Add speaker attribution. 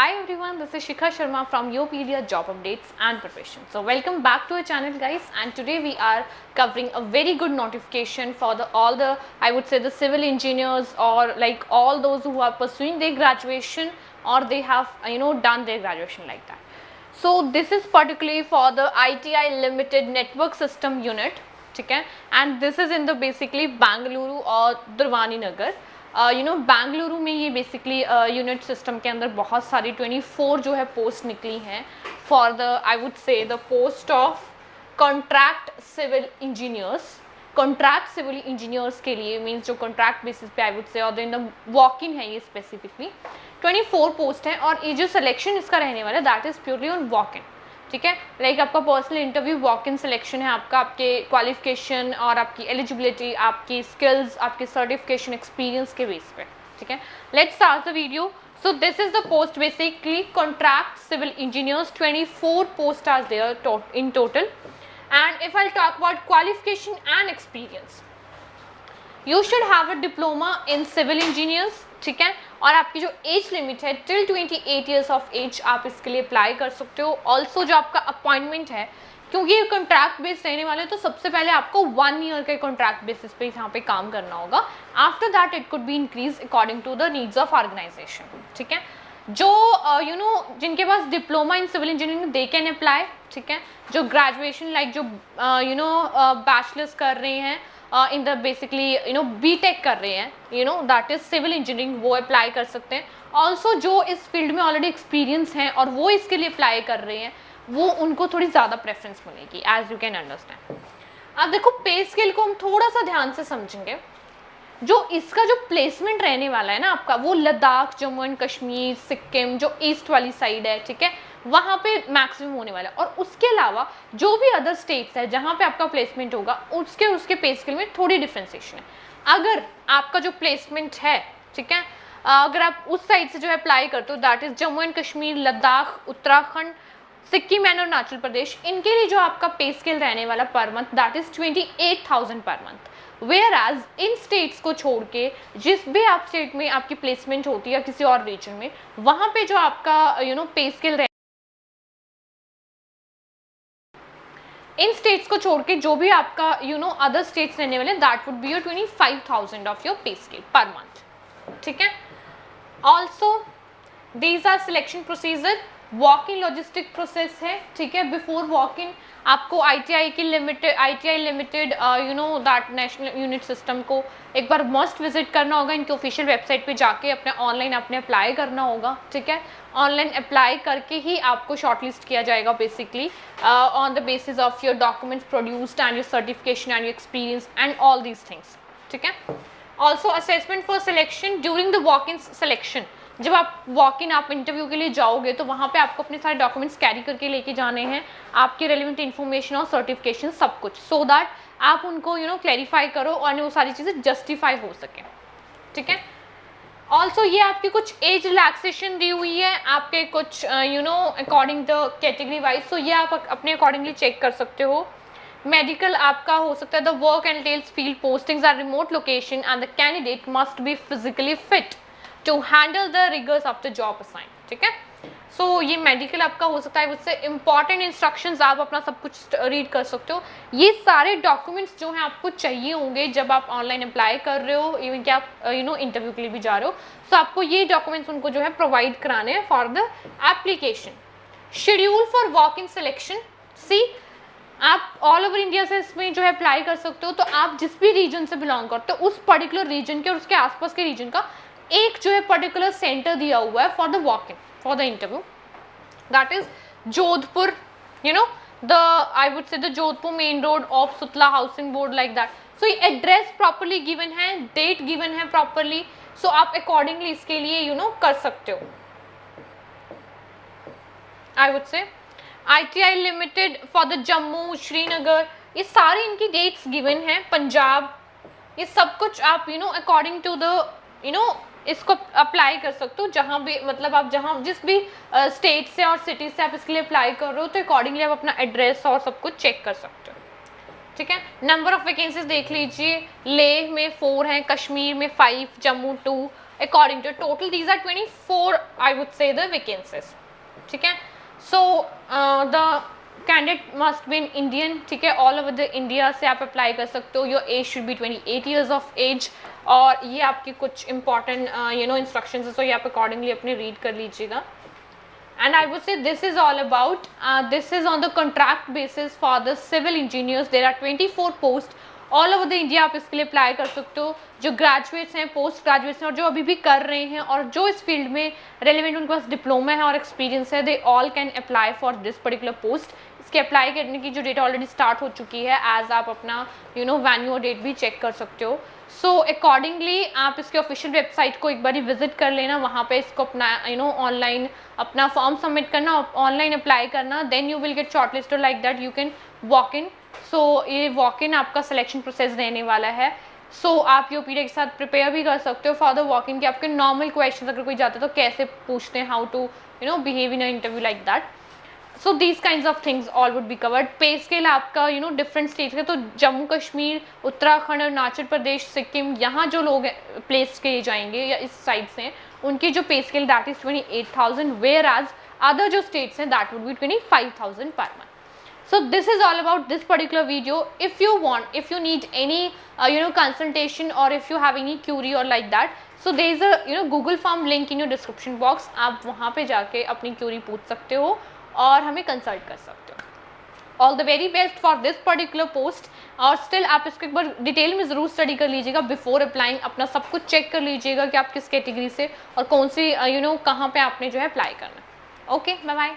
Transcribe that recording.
Speaker 1: Hi everyone, this is Shikha Sharma from Yopedia Job Updates and Professions. So welcome back to our channel guys, and today we are covering a very good notification for all the I would say the civil engineers or like all those who are pursuing their graduation or they have done their graduation like that. So this is particularly for the ITI Limited Network System Unit, ठीक है, and this is in the basically Bangalore और दुर्वानी नगर. बेंगलुरु में ये basically unit system के अंदर बहुत सारी 24 जो है पोस्ट निकली हैं for the I would say the post of contract civil engineers. Contract civil engineers के लिए मींस जो कॉन्ट्रैक्ट बेसिस पे आई वुड से और इन वॉक इन है ये स्पेसिफिकली 24 पोस्ट हैं और ये जो सिलेक्शन इसका रहने वाला है that is purely on walk in. ठीक है, लाइक आपका personal interview walk in selection है आपका, आपके क्वालिफिकेशन और आपकी एलिजिबिलिटी, आपकी स्किल्स, आपकी सर्टिफिकेशन एक्सपीरियंस के बेस पे. ठीक है, let's start the video. So this is the post basically contract civil engineers. 24 post are there in total. And if I talk about qualification and experience, you should have a diploma in civil engineers. ठीक है, और आपकी जो age limit है till 28 years of age आप इसके लिए apply कर सकते हो. ऑल्सो जो आपका अपॉइंटमेंट है, क्योंकि ये कॉन्ट्रैक्ट बेस्ड रहने वाले तो सबसे पहले आपको 1 ईयर के कॉन्ट्रैक्ट बेसिस पे यहाँ पे काम करना होगा. After that it could be increase according to the needs of organisation. ठीक है, जो जिनके पास diploma in civil engineering they can apply. ठीक है, जो ग्रेजुएशन लाइक जो बैचलर्स कर रहे हैं इन द बेसिकली बीटेक कर रहे हैं दैट इज सिविल इंजीनियरिंग, वो अप्लाई कर सकते हैं. ऑल्सो जो इस फील्ड में ऑलरेडी एक्सपीरियंस हैं और वो इसके लिए अप्लाई कर रहे हैं वो उनको थोड़ी ज़्यादा प्रेफरेंस मिलेगी एज यू कैन अंडरस्टैंड. अब देखो पे स्केल को हम थोड़ा सा ध्यान से समझेंगे. जो इसका जो प्लेसमेंट रहने वाला है ना आपका, वो लद्दाख, जम्मू एंड कश्मीर, सिक्किम जो ईस्ट वाली साइड है, ठीक है, वहाँ पे मैक्सिमम होने वाला है. और उसके अलावा जो भी अदर स्टेट्स है जहाँ पे आपका प्लेसमेंट होगा उसके पे स्केल में थोड़ी डिफ्रेंसिएशन है. अगर आपका जो प्लेसमेंट है, ठीक है, अगर आप उस साइड से जो है अप्लाई करते हो that is Jammu and Kashmir, Ladakh, Uttarakhand, Sikkim and Arunachal Pradesh, इनके लिए जो आपका पे स्केल रहने वाला per month that is 28,000 per month. Whereas in states को छोड़ के जिस भी आप स्टेट में आपकी प्लेसमेंट होती है या किसी और रीजन में, वहाँ पे जो आपका पे स्केल इन स्टेट्स को छोड़ के जो भी आपका अदर स्टेट्स रहने वाले that would be your 25,000 of your pay scale per month. ठीक है, also these are selection procedure. Walk in logistic process है. ठीक है, बिफोर वॉक इन आपको ITI limited that national unit system को एक बार मस्ट विजिट करना होगा. इनकी ऑफिशियल वेबसाइट पे जाके अपने ऑनलाइन अपने अप्लाई करना होगा. ठीक है, ऑनलाइन अप्लाई करके ही आपको शॉर्टलिस्ट किया जाएगा basically on the basis of your documents produced and your certification and your experience and all these things. ठीक है, also assessment for selection during the walk in selection. जब आप वॉक इन आप interview के लिए जाओगे तो वहाँ पे आपको अपने सारे डॉक्यूमेंट्स कैरी करके लेके जाने हैं, आपके रेलिवेंट इन्फॉर्मेशन और सर्टिफिकेशन सब कुछ, सो दैट आप उनको क्लैरिफाई करो और वो सारी चीज़ें जस्टिफाई हो सके. ठीक है, ऑल्सो ये आपकी कुछ एज रिलैक्सेशन दी हुई है आपके कुछ अकॉर्डिंग द कैटेगरी वाइज, सो ये आप अपने अकॉर्डिंगली चेक कर सकते हो. मेडिकल आपका हो सकता है the work and tells field postings are remote location and the candidate must be physically fit to handle the rigours of the job assign. ठीक है, सो ये मेडिकल आपका हो सकता है. उससे इंपॉर्टेंट इंस्ट्रक्शंस आप अपना सब कुछ रीड कर सकते हो. ये सारे डॉक्यूमेंट्स जो हैं आपको चाहिए होंगे जब आप ऑनलाइन अप्लाई कर रहे हो, इवन कि आप इंटरव्यू के लिए भी जा रहे हो, सो आपको ये डॉक्यूमेंट्स उनको जो है प्रोवाइड कराने हैं for the application. Schedule for walk in selection. See आप ऑल ओवर इंडिया से इसमें जो है अप्लाई कर सकते हो. तो आप जिस भी रीजन से बिलोंग करते हो उस पर्टिकुलर रीजन के और उसके आसपास के रीजन का एक जो है पर्टिकुलर सेंटर दिया हुआ है for the walk in for the interview. That is Jodhpur, the I would say the Jodhpur main road of सुतला हाउसिंग बोर्ड लाइक दैट. सो ये एड्रेस प्रॉपरली गिवन है, डेट गिवन है प्रॉपरली, सो आप अकॉर्डिंगली इसके लिए कर सकते हो. आई वुड से ITI limited for the Jammu, Srinagar, ये सारी इनकी डेट्स गिवन है. पंजाब, ये सब कुछ आप अकॉर्डिंग टू द इसको अप्लाई कर सकते हो जहाँ भी मतलब आप जहाँ जिस भी स्टेट से और सिटी से आप इसके लिए अप्लाई कर रहे हो तो अकॉर्डिंगली आप अपना एड्रेस और सब कुछ चेक कर सकते हो. ठीक है, नंबर ऑफ वैकेंसीज देख लीजिए. लेह में 4 हैं, कश्मीर में 5, Jammu 2, according to total these are 24 I would say the vacancies, ठीक है। So the candidate must be in Indian, ठीक है, ऑल ओवर द इंडिया से आप अप्लाई कर सकते हो। Your age should be 28 years of age, और ये आपकी कुछ इंपॉर्टेंट इंस्ट्रक्शंस है, तो ये आप अकॉर्डिंगली अपने रीड कर लीजिएगा। And I would say this is all about, this is on the contract basis for the civil engineers. There are 24 posts all over the India, आप इसके लिए अप्लाई कर सकते हो। जो ग्रेजुएट्स हैं, पोस्ट ग्रेजुएट्स हैं, और जो अभी भी कर रहे हैं, और जो इस फील्ड में रेलिवेंट उनके पास डिप्लोमा है और एक्सपीरियंस है, they all can apply for this particular post. इसके अप्लाई करने की जो डेट ऑलरेडी स्टार्ट हो चुकी है, एज आप अपना वेन्यू और डेट भी चेक कर सकते हो। सो अकॉर्डिंगली आप इसके ऑफिशियल वेबसाइट को एक बार विजिट कर लेना, वहाँ पे इसको अपना ऑनलाइन अपना फॉर्म सबमिट करना, ऑनलाइन अप्लाई करना, then you will get shortlisted like that you can walk in. So ये वॉक इन आपका सिलेक्शन प्रोसेस रहने वाला है। सो आप यूपीडी के साथ प्रिपेयर भी कर सकते हो फॉर द वॉक इन, कि आपके नॉर्मल क्वेश्चन अगर कोई जाता है तो कैसे पूछते हैं, how to behave in interview like that. So these kind of things all would be covered. Pay scale आपका डिफरेंट स्टेट्स के, तो जम्मू कश्मीर, उत्तराखंड, अरुणाचल प्रदेश, सिक्किम, यहाँ जो लोग प्लेस किए जाएंगे या इस साइड से, उनकी जो pay scale that is 28,000, whereas other जो स्टेट्स हैं that would be 25,000 per month. So this is all about this particular video. If you need any consultation, or if you have any query or like that, so there is a Google form link in your description box. आप वहाँ पे जाके अपनी query पूछ सकते हो और हमें कंसल्ट कर सकते हो। All the very best for this particular post. और स्टिल आप इसको एक बार डिटेल में ज़रूर स्टडी कर लीजिएगा बिफोर अप्लाइंग, अपना सब कुछ चेक कर लीजिएगा कि आप किस कैटेगरी से और कौन सी कहाँ पे आपने जो है अप्लाई करना है। Okay, bye bye.